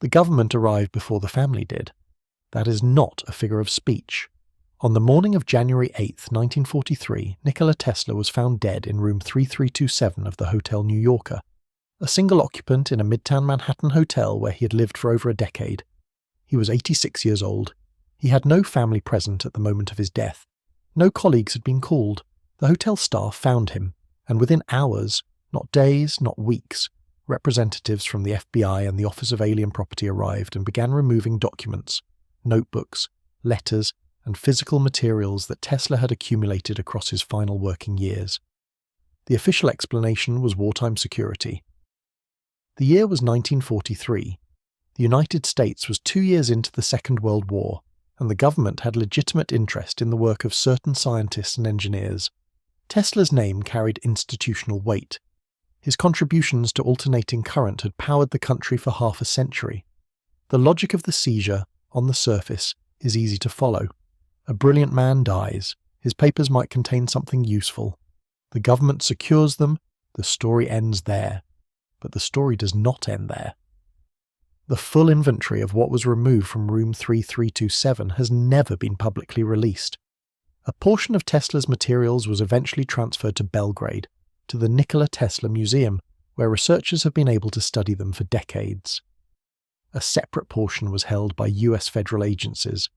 The government arrived before the family did. That is not a figure of speech. On the morning of January 8, 1943, Nikola Tesla was found dead in room 3327 of the Hotel New Yorker, a single occupant in a midtown Manhattan hotel where he had lived for over a decade. He was 86 years old. He had no family present at the moment of his death. No colleagues had been called. The hotel staff found him, and within hours, not days, not weeks, representatives from the FBI and the Office of Alien Property arrived and began removing documents, notebooks, letters, and physical materials that Tesla had accumulated across his final working years. The official explanation was wartime security. The year was 1943. The United States was 2 years into the Second World War, and the government had legitimate interest in the work of certain scientists and engineers. Tesla's name carried institutional weight. His contributions to alternating current had powered the country for half a century. The logic of the seizure, on the surface, is easy to follow. A brilliant man dies. His papers might contain something useful. The government secures them. The story ends there. But the story does not end there. The full inventory of what was removed from room 3327 has never been publicly released. A portion of Tesla's materials was eventually transferred to Belgrade, to the Nikola Tesla Museum, where researchers have been able to study them for decades. A separate portion was held by US federal agencies.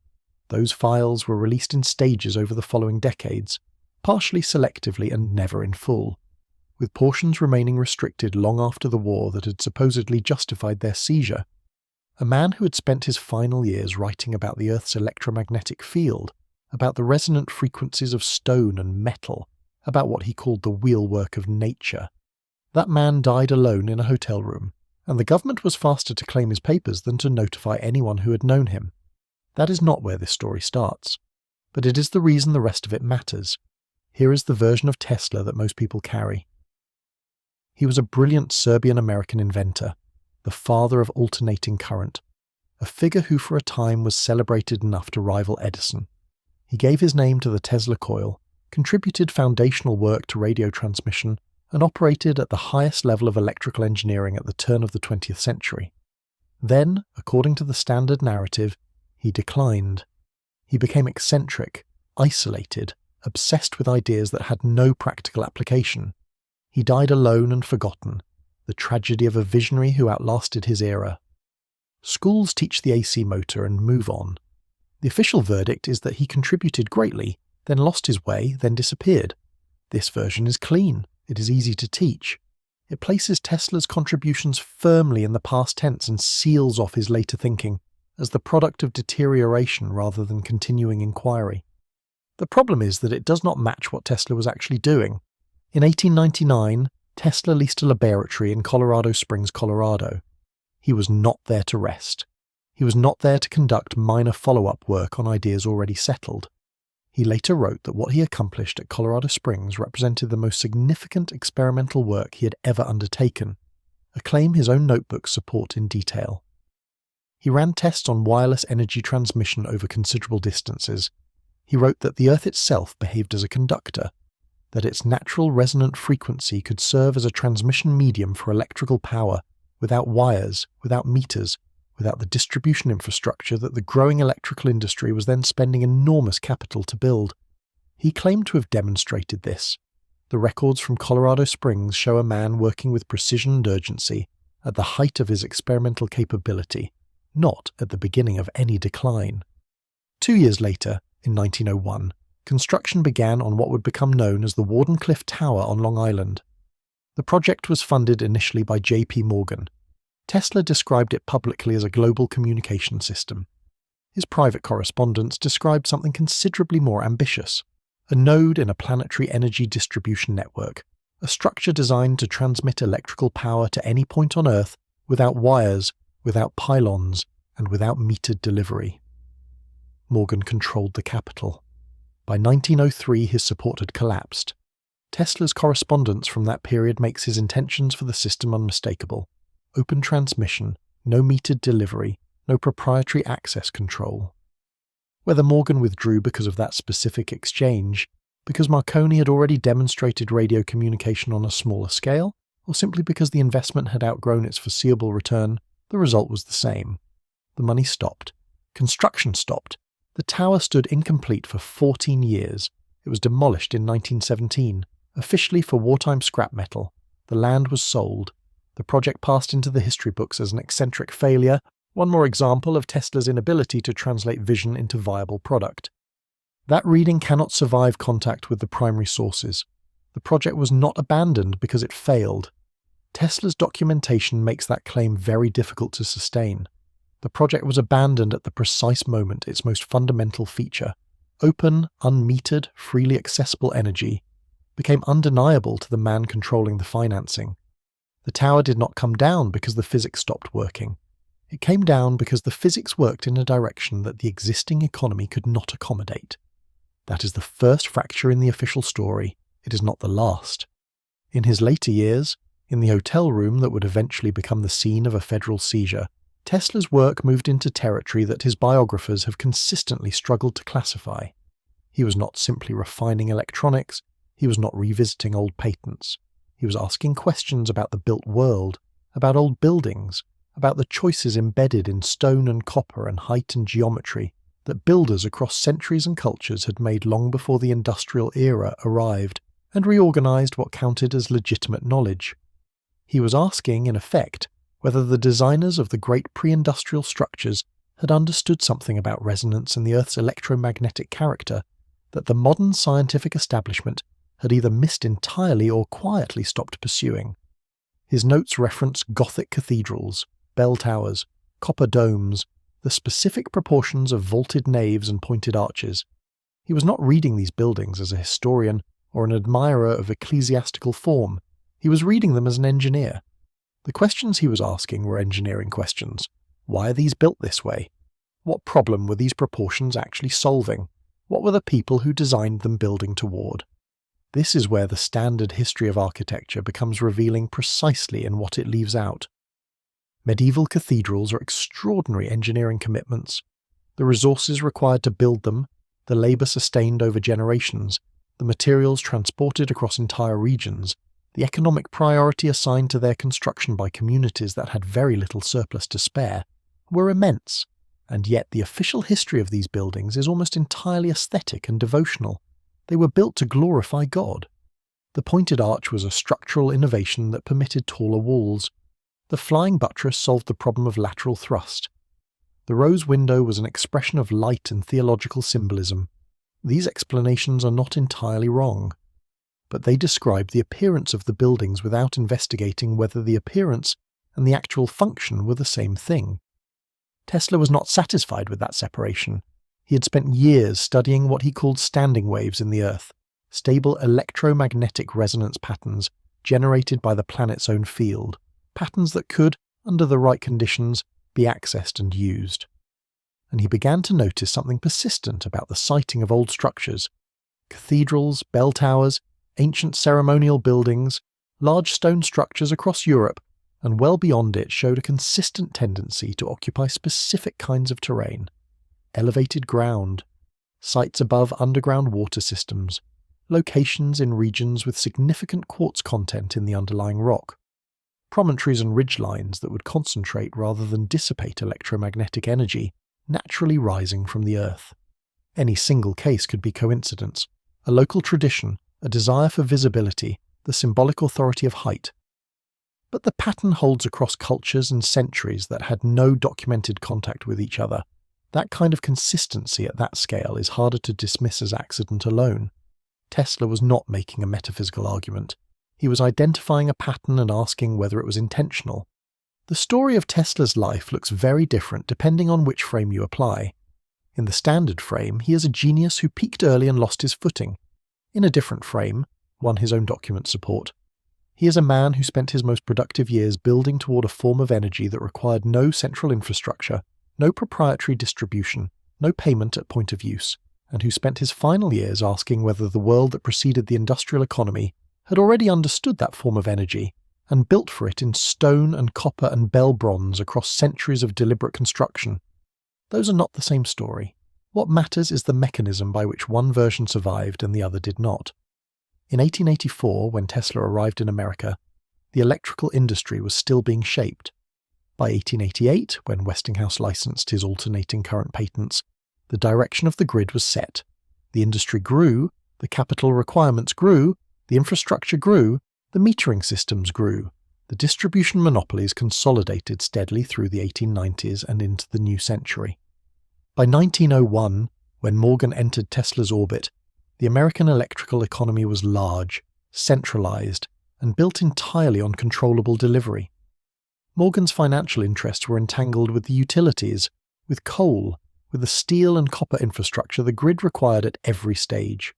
Those files were released in stages over the following decades, partially selectively and never in full, with portions remaining restricted long after the war that had supposedly justified their seizure. A man who had spent his final years writing about the Earth's electromagnetic field, about the resonant frequencies of stone and metal, about what he called the wheelwork of nature. That man died alone in a hotel room, and the government was faster to claim his papers than to notify anyone who had known him. That is not where this story starts, but it is the reason the rest of it matters. Here is the version of Tesla that most people carry. He was a brilliant Serbian-American inventor, the father of alternating current, a figure who for a time was celebrated enough to rival Edison. He gave his name to the Tesla coil, contributed foundational work to radio transmission, and operated at the highest level of electrical engineering at the turn of the 20th century. Then, according to the standard narrative, he declined. He became eccentric, isolated, obsessed with ideas that had no practical application. He died alone and forgotten, the tragedy of a visionary who outlasted his era. Schools teach the AC motor and move on. The official verdict is that he contributed greatly, then lost his way, then disappeared. This version is clean. It is easy to teach. It places Tesla's contributions firmly in the past tense and seals off his later thinking as the product of deterioration rather than continuing inquiry. The problem is that it does not match what Tesla was actually doing. In 1899, Tesla leased a laboratory in Colorado Springs, Colorado. He was not there to rest. He was not there to conduct minor follow-up work on ideas already settled. He later wrote that what he accomplished at Colorado Springs represented the most significant experimental work he had ever undertaken, a claim his own notebooks support in detail. He ran tests on wireless energy transmission over considerable distances. He wrote that the Earth itself behaved as a conductor, that its natural resonant frequency could serve as a transmission medium for electrical power, without wires, without meters, without the distribution infrastructure that the growing electrical industry was then spending enormous capital to build. He claimed to have demonstrated this. The records from Colorado Springs show a man working with precision and urgency, at the height of his experimental capability, not at the beginning of any decline. 2 years later, in 1901, construction began on what would become known as the Wardenclyffe Tower on Long Island. The project was funded initially by J.P. Morgan. Tesla described it publicly as a global communication system. His private correspondence described something considerably more ambitious, a node in a planetary energy distribution network, a structure designed to transmit electrical power to any point on Earth without wires, without pylons, and without metered delivery. Morgan controlled the capital. By 1903, his support had collapsed. Tesla's correspondence from that period makes his intentions for the system unmistakable. Open transmission, no metered delivery, no proprietary access control. Whether Morgan withdrew because of that specific exchange, because Marconi had already demonstrated radio communication on a smaller scale, or simply because the investment had outgrown its foreseeable return, The result was the same. The money stopped. Construction stopped. The tower stood incomplete for 14 years. It was demolished in 1917, officially for wartime scrap metal. The land was sold. The project passed into the history books as an eccentric failure, one more example of Tesla's inability to translate vision into viable product. That reading cannot survive contact with the primary sources. The project was not abandoned because it failed. Tesla's documentation makes that claim very difficult to sustain. The project was abandoned at the precise moment its most fundamental feature, open, unmetered, freely accessible energy, became undeniable to the man controlling the financing. The tower did not come down because the physics stopped working. It came down because the physics worked in a direction that the existing economy could not accommodate. That is the first fracture in the official story. It is not the last. In his later years, in the hotel room that would eventually become the scene of a federal seizure, Tesla's work moved into territory that his biographers have consistently struggled to classify. He was not simply refining electronics, he was not revisiting old patents. He was asking questions about the built world, about old buildings, about the choices embedded in stone and copper and height and geometry that builders across centuries and cultures had made long before the industrial era arrived and reorganized what counted as legitimate knowledge. He was asking, in effect, whether the designers of the great pre-industrial structures had understood something about resonance and the Earth's electromagnetic character that the modern scientific establishment had either missed entirely or quietly stopped pursuing. His notes reference Gothic cathedrals, bell towers, copper domes, the specific proportions of vaulted naves and pointed arches. He was not reading these buildings as a historian or an admirer of ecclesiastical form. He was reading them as an engineer. The questions he was asking were engineering questions. Why are these built this way? What problem were these proportions actually solving? What were the people who designed them building toward? This is where the standard history of architecture becomes revealing precisely in what it leaves out. Medieval cathedrals are extraordinary engineering commitments. The resources required to build them, the labour sustained over generations, the materials transported across entire regions, the economic priority assigned to their construction by communities that had very little surplus to spare, were immense, and yet the official history of these buildings is almost entirely aesthetic and devotional. They were built to glorify God. The pointed arch was a structural innovation that permitted taller walls. The flying buttress solved the problem of lateral thrust. The rose window was an expression of light and theological symbolism. These explanations are not entirely wrong, but they describe the appearance of the buildings without investigating whether the appearance and the actual function were the same thing. Tesla was not satisfied with that separation. He had spent years studying what he called standing waves in the Earth, stable electromagnetic resonance patterns generated by the planet's own field, patterns that could, under the right conditions, be accessed and used. And he began to notice something persistent about the siting of old structures. Cathedrals, bell towers, ancient ceremonial buildings, large stone structures across Europe, and well beyond it showed a consistent tendency to occupy specific kinds of terrain. Elevated ground, sites above underground water systems, locations in regions with significant quartz content in the underlying rock, promontories and ridgelines that would concentrate rather than dissipate electromagnetic energy naturally rising from the Earth. Any single case could be coincidence, a local tradition, a desire for visibility, the symbolic authority of height. But the pattern holds across cultures and centuries that had no documented contact with each other. That kind of consistency at that scale is harder to dismiss as accident alone. Tesla was not making a metaphysical argument. He was identifying a pattern and asking whether it was intentional. The story of Tesla's life looks very different depending on which frame you apply. In the standard frame, he is a genius who peaked early and lost his footing. In a different frame, one his own documents support, he is a man who spent his most productive years building toward a form of energy that required no central infrastructure, no proprietary distribution, no payment at point of use, and who spent his final years asking whether the world that preceded the industrial economy had already understood that form of energy and built for it in stone and copper and bell bronze across centuries of deliberate construction. Those are not the same story. What matters is the mechanism by which one version survived and the other did not. In 1884, when Tesla arrived in America, the electrical industry was still being shaped. By 1888, when Westinghouse licensed his alternating current patents, the direction of the grid was set. The industry grew, the capital requirements grew, the infrastructure grew, the metering systems grew. The distribution monopolies consolidated steadily through the 1890s and into the new century. By 1901, when Morgan entered Tesla's orbit, the American electrical economy was large, centralized, and built entirely on controllable delivery. Morgan's financial interests were entangled with the utilities, with coal, with the steel and copper infrastructure the grid required at every stage.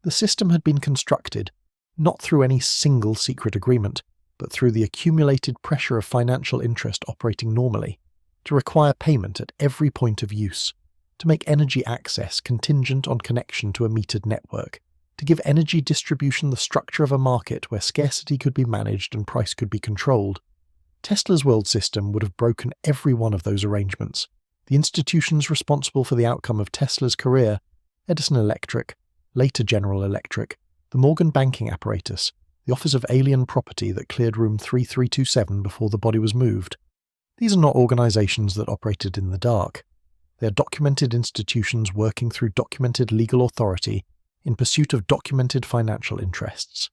The system had been constructed, not through any single secret agreement, but through the accumulated pressure of financial interest operating normally, to require payment at every point of use, to make energy access contingent on connection to a metered network, to give energy distribution the structure of a market where scarcity could be managed and price could be controlled. Tesla's world system would have broken every one of those arrangements. The institutions responsible for the outcome of Tesla's career, Edison Electric, later General Electric, the Morgan banking apparatus, the Office of Alien Property that cleared room 3327 before the body was moved. These are not organizations that operated in the dark. They are documented institutions working through documented legal authority in pursuit of documented financial interests.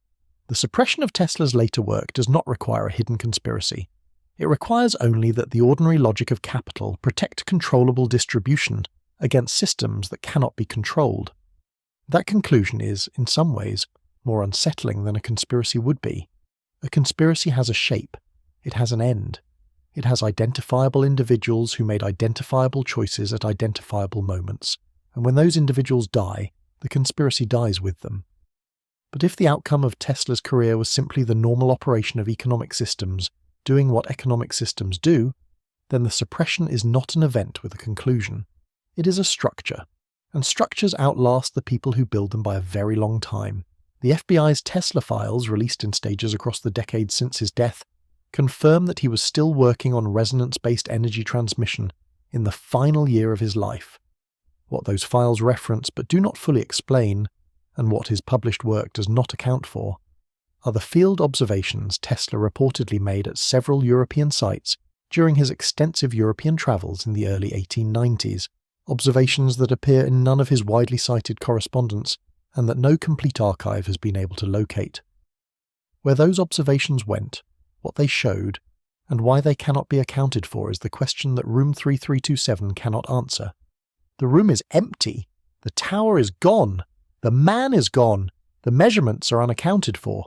The suppression of Tesla's later work does not require a hidden conspiracy. It requires only that the ordinary logic of capital protect controllable distribution against systems that cannot be controlled. That conclusion is, in some ways, more unsettling than a conspiracy would be. A conspiracy has a shape. It has an end. It has identifiable individuals who made identifiable choices at identifiable moments, and when those individuals die, the conspiracy dies with them. But if the outcome of Tesla's career was simply the normal operation of economic systems doing what economic systems do, then the suppression is not an event with a conclusion. It is a structure, and structures outlast the people who build them by a very long time. The FBI's Tesla files, released in stages across the decades since his death, confirm that he was still working on resonance-based energy transmission in the final year of his life. What those files reference but do not fully explain, and what his published work does not account for, are the field observations Tesla reportedly made at several European sites during his extensive European travels in the early 1890s, observations that appear in none of his widely cited correspondence and that no complete archive has been able to locate. Where those observations went, what they showed, and why they cannot be accounted for is the question that room 3327 cannot answer. The room is empty. The tower is gone. The man is gone. The measurements are unaccounted for.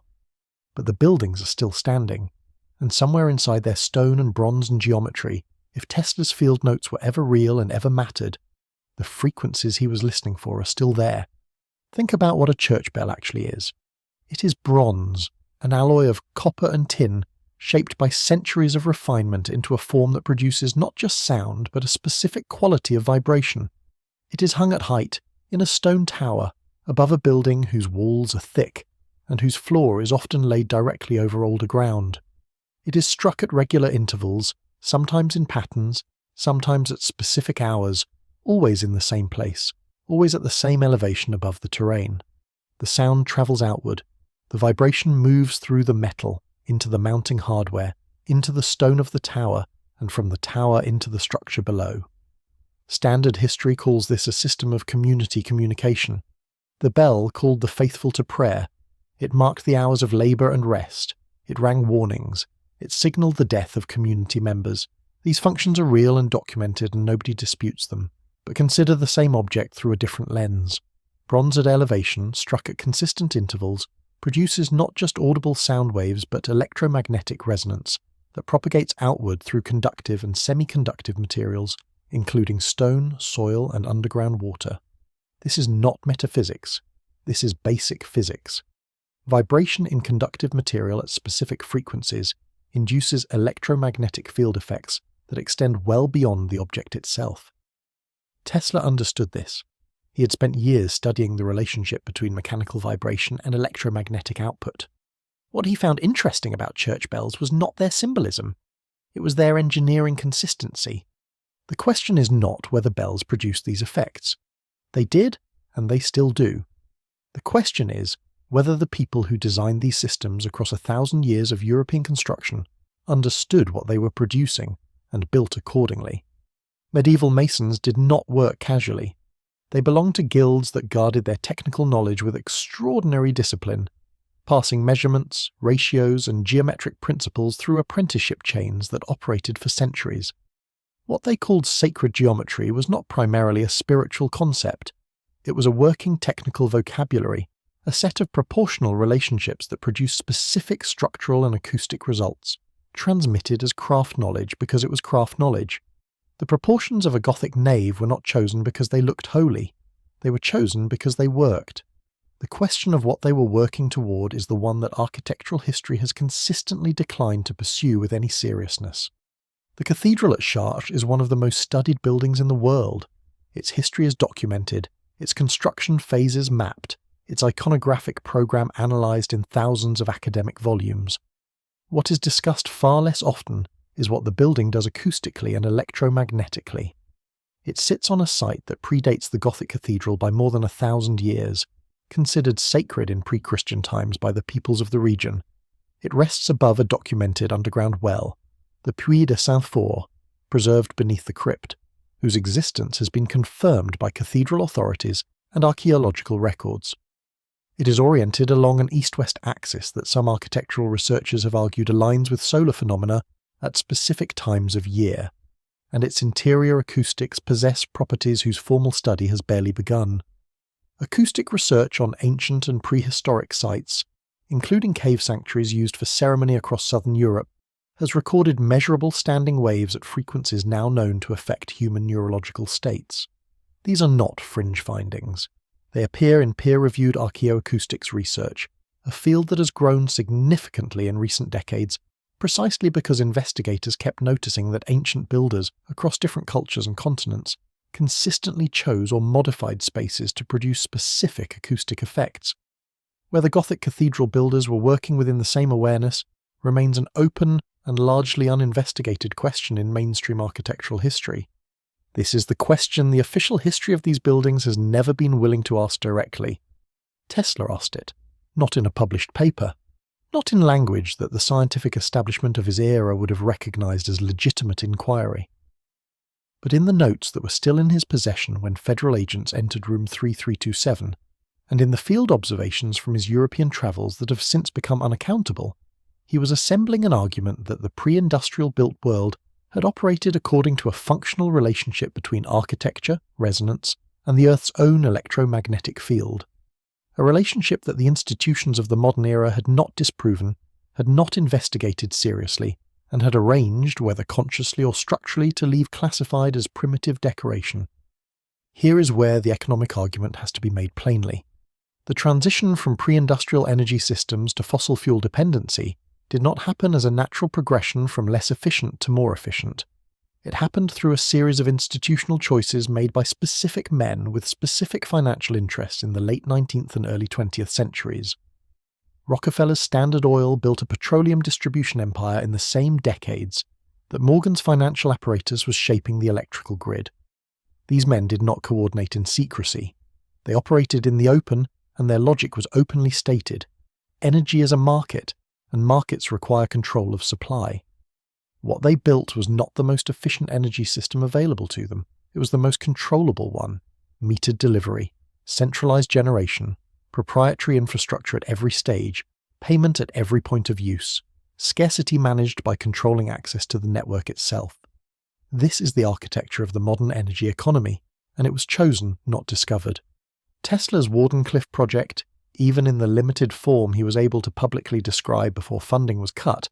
But the buildings are still standing, and somewhere inside their stone and bronze and geometry, if Tesla's field notes were ever real and ever mattered, the frequencies he was listening for are still there. Think about what a church bell actually is. It is bronze, an alloy of copper and tin, shaped by centuries of refinement into a form that produces not just sound, but a specific quality of vibration. It is hung at height, in a stone tower, above a building whose walls are thick, and whose floor is often laid directly over older ground. It is struck at regular intervals, sometimes in patterns, sometimes at specific hours, always in the same place, always at the same elevation above the terrain. The sound travels outward. The vibration moves through the metal, into the mounting hardware, into the stone of the tower, and from the tower into the structure below. Standard history calls this a system of community communication. The bell called the faithful to prayer. It marked the hours of labour and rest. It rang warnings. It signalled the death of community members. These functions are real and documented, and nobody disputes them. But consider the same object through a different lens. Bronze at elevation, struck at consistent intervals, produces not just audible sound waves but electromagnetic resonance that propagates outward through conductive and semiconductive materials, including stone, soil, and underground water. This is not metaphysics. This is basic physics. Vibration in conductive material at specific frequencies induces electromagnetic field effects that extend well beyond the object itself. Tesla understood this. He had spent years studying the relationship between mechanical vibration and electromagnetic output. What he found interesting about church bells was not their symbolism. It was their engineering consistency. The question is not whether bells produce these effects. They did, and they still do. The question is whether the people who designed these systems across 1,000 years of European construction understood what they were producing and built accordingly. Medieval masons did not work casually. They belonged to guilds that guarded their technical knowledge with extraordinary discipline, passing measurements, ratios, and geometric principles through apprenticeship chains that operated for centuries. What they called sacred geometry was not primarily a spiritual concept. It was a working technical vocabulary, a set of proportional relationships that produced specific structural and acoustic results, transmitted as craft knowledge because it was craft knowledge. The proportions of a Gothic nave were not chosen because they looked holy. They were chosen because they worked. The question of what they were working toward is the one that architectural history has consistently declined to pursue with any seriousness. The cathedral at Chartres is one of the most studied buildings in the world. Its history is documented, its construction phases mapped, its iconographic program analysed in thousands of academic volumes. What is discussed far less often is what the building does acoustically and electromagnetically. It sits on a site that predates the Gothic cathedral by more than 1,000 years, considered sacred in pre-Christian times by the peoples of the region. It rests above a documented underground well, the Puits de Saint-Four, preserved beneath the crypt, whose existence has been confirmed by cathedral authorities and archaeological records. It is oriented along an east-west axis that some architectural researchers have argued aligns with solar phenomena at specific times of year, and its interior acoustics possess properties whose formal study has barely begun. Acoustic research on ancient and prehistoric sites, including cave sanctuaries used for ceremony across southern Europe, has recorded measurable standing waves at frequencies now known to affect human neurological states. These are not fringe findings. They appear in peer-reviewed archaeoacoustics research, a field that has grown significantly in recent decades precisely because investigators kept noticing that ancient builders across different cultures and continents consistently chose or modified spaces to produce specific acoustic effects. Whether Gothic cathedral builders were working within the same awareness remains an open and largely uninvestigated question in mainstream architectural history. This is the question the official history of these buildings has never been willing to ask directly. Tesla asked it, not in a published paper, not in language that the scientific establishment of his era would have recognized as legitimate inquiry, but in the notes that were still in his possession when federal agents entered room 3327, and in the field observations from his European travels that have since become unaccountable. He was assembling an argument that the pre-industrial built world had operated according to a functional relationship between architecture, resonance, and the Earth's own electromagnetic field. A relationship that the institutions of the modern era had not disproven, had not investigated seriously, and had arranged, whether consciously or structurally, to leave classified as primitive decoration. Here is where the economic argument has to be made plainly. The transition from pre-industrial energy systems to fossil fuel dependency did not happen as a natural progression from less efficient to more efficient. It happened through a series of institutional choices made by specific men with specific financial interests in the late 19th and early 20th centuries. Rockefeller's Standard Oil built a petroleum distribution empire in the same decades that Morgan's financial apparatus was shaping the electrical grid. These men did not coordinate in secrecy. They operated in the open, and their logic was openly stated. Energy is a market, and markets require control of supply. What they built was not the most efficient energy system available to them. It was the most controllable one. Metered delivery, centralized generation, proprietary infrastructure at every stage, payment at every point of use, scarcity managed by controlling access to the network itself. This is the architecture of the modern energy economy, and it was chosen, not discovered. Tesla's Wardenclyffe project, even in the limited form he was able to publicly describe before funding was cut,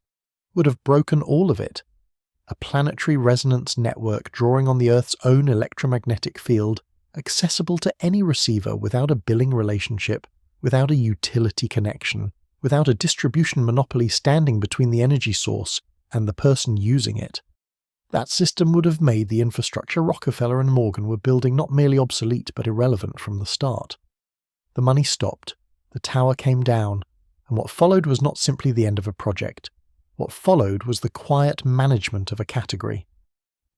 would have broken all of it. A planetary resonance network drawing on the Earth's own electromagnetic field, accessible to any receiver without a billing relationship, without a utility connection, without a distribution monopoly standing between the energy source and the person using it. That system would have made the infrastructure Rockefeller and Morgan were building not merely obsolete but irrelevant from the start. The money stopped, the tower came down, and what followed was not simply the end of a project. What followed was the quiet management of a category.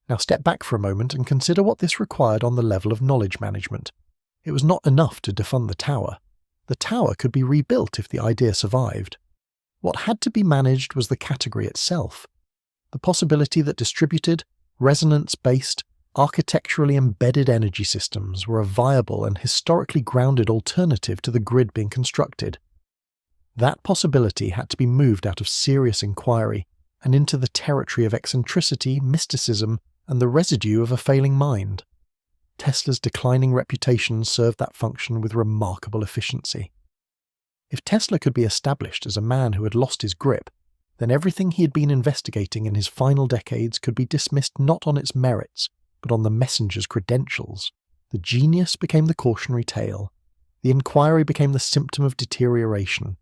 Now step back for a moment and consider what this required on the level of knowledge management. It was not enough to defund the tower. The tower could be rebuilt if the idea survived. What had to be managed was the category itself. The possibility that distributed, resonance-based, architecturally embedded energy systems were a viable and historically grounded alternative to the grid being constructed. That possibility had to be moved out of serious inquiry and into the territory of eccentricity, mysticism, and the residue of a failing mind. Tesla's declining reputation served that function with remarkable efficiency. If Tesla could be established as a man who had lost his grip, then everything he had been investigating in his final decades could be dismissed not on its merits, but on the messenger's credentials. The genius became the cautionary tale. The inquiry became the symptom of deterioration.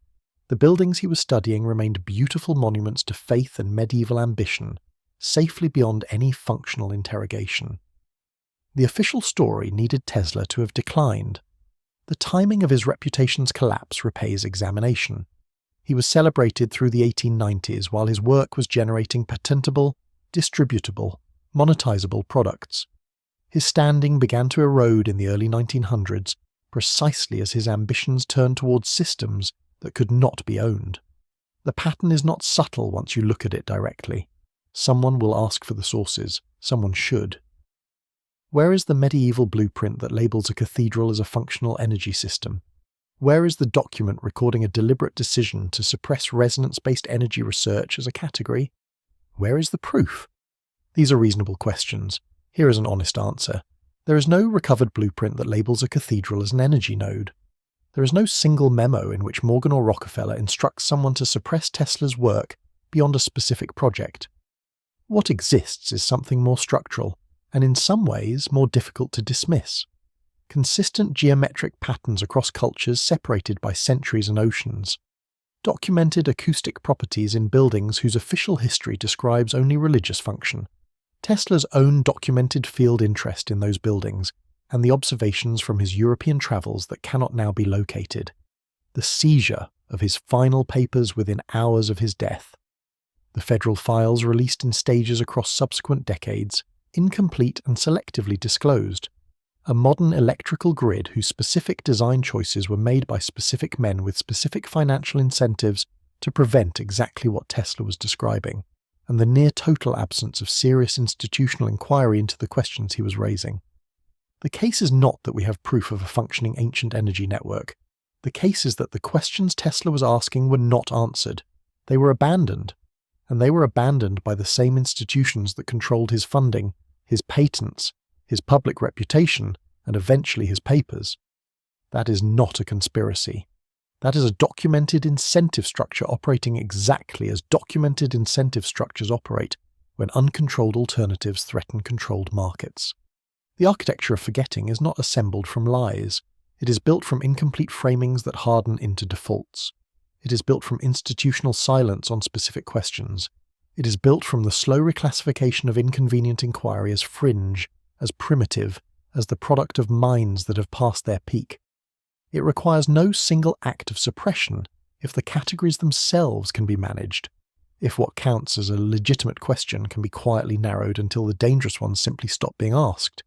The buildings he was studying remained beautiful monuments to faith and medieval ambition, safely beyond any functional interrogation. The official story needed Tesla to have declined. The timing of his reputation's collapse repays examination. He was celebrated through the 1890s while his work was generating patentable, distributable, monetizable products. His standing began to erode in the early 1900s, precisely as his ambitions turned towards systems that could not be owned. The pattern is not subtle once you look at it directly. Someone will ask for the sources. Someone should. Where is the medieval blueprint that labels a cathedral as a functional energy system? Where is the document recording a deliberate decision to suppress resonance-based energy research as a category? Where is the proof? These are reasonable questions. Here is an honest answer. There is no recovered blueprint that labels a cathedral as an energy node. There is no single memo in which Morgan or Rockefeller instructs someone to suppress Tesla's work beyond a specific project. What exists is something more structural, and in some ways more difficult to dismiss. Consistent geometric patterns across cultures separated by centuries and oceans. Documented acoustic properties in buildings whose official history describes only religious function. Tesla's own documented field interest in those buildings, and the observations from his European travels that cannot now be located. The seizure of his final papers within hours of his death. The federal files released in stages across subsequent decades, incomplete and selectively disclosed. A modern electrical grid whose specific design choices were made by specific men with specific financial incentives to prevent exactly what Tesla was describing, and the near-total absence of serious institutional inquiry into the questions he was raising. The case is not that we have proof of a functioning ancient energy network. The case is that the questions Tesla was asking were not answered. They were abandoned. And they were abandoned by the same institutions that controlled his funding, his patents, his public reputation, and eventually his papers. That is not a conspiracy. That is a documented incentive structure operating exactly as documented incentive structures operate when uncontrolled alternatives threaten controlled markets. The architecture of forgetting is not assembled from lies. It is built from incomplete framings that harden into defaults. It is built from institutional silence on specific questions. It is built from the slow reclassification of inconvenient inquiry as fringe, as primitive, as the product of minds that have passed their peak. It requires no single act of suppression if the categories themselves can be managed, if what counts as a legitimate question can be quietly narrowed until the dangerous ones simply stop being asked.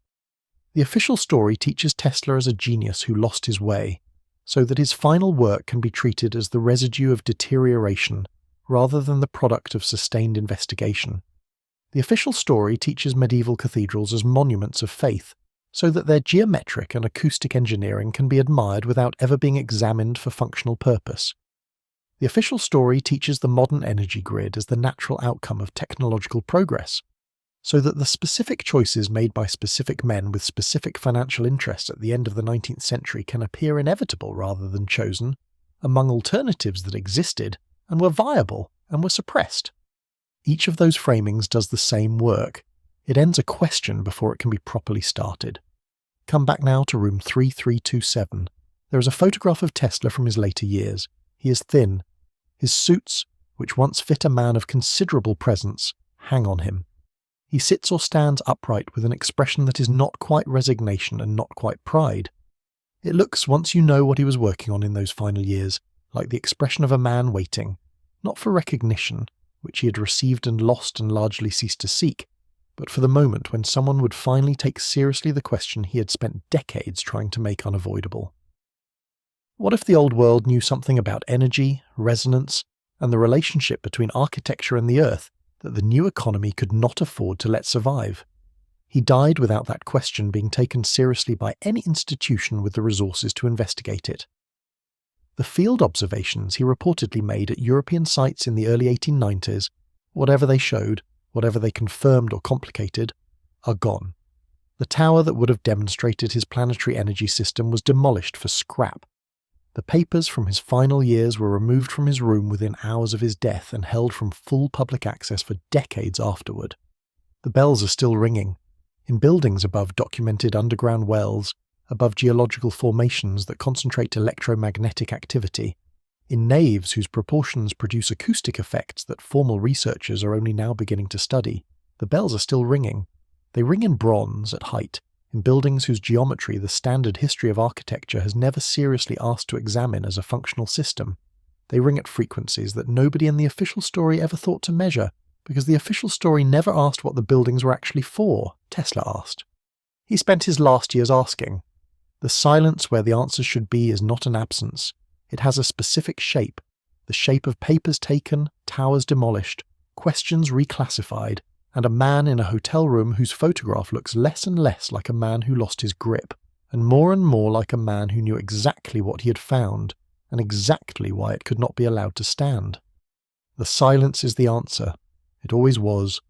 The official story teaches Tesla as a genius who lost his way, so that his final work can be treated as the residue of deterioration rather than the product of sustained investigation. The official story teaches medieval cathedrals as monuments of faith, so that their geometric and acoustic engineering can be admired without ever being examined for functional purpose. The official story teaches the modern energy grid as the natural outcome of technological progress, so that the specific choices made by specific men with specific financial interests at the end of the 19th century can appear inevitable rather than chosen, among alternatives that existed and were viable and were suppressed. Each of those framings does the same work. It ends a question before it can be properly started. Come back now to room 3327. There is a photograph of Tesla from his later years. He is thin. His suits, which once fit a man of considerable presence, hang on him. He sits or stands upright with an expression that is not quite resignation and not quite pride. It looks, once you know what he was working on in those final years, like the expression of a man waiting, not for recognition, which he had received and lost and largely ceased to seek, but for the moment when someone would finally take seriously the question he had spent decades trying to make unavoidable. What if the old world knew something about energy, resonance, and the relationship between architecture and the earth that the new economy could not afford to let survive. He died without that question being taken seriously by any institution with the resources to investigate it. The field observations he reportedly made at European sites in the early 1890s, whatever they showed, whatever they confirmed or complicated, are gone. The tower that would have demonstrated his planetary energy system was demolished for scrap. The papers from his final years were removed from his room within hours of his death and held from full public access for decades afterward. The bells are still ringing, in buildings above documented underground wells, above geological formations that concentrate electromagnetic activity, in naves whose proportions produce acoustic effects that formal researchers are only now beginning to study. The bells are still ringing. They ring in bronze at height, in buildings whose geometry the standard history of architecture has never seriously asked to examine as a functional system. They ring at frequencies that nobody in the official story ever thought to measure, because the official story never asked what the buildings were actually for, Tesla asked. He spent his last years asking. The silence where the answers should be is not an absence. It has a specific shape, the shape of papers taken, towers demolished, questions reclassified, and a man in a hotel room whose photograph looks less and less like a man who lost his grip, and more like a man who knew exactly what he had found, and exactly why it could not be allowed to stand. The silence is the answer. It always was,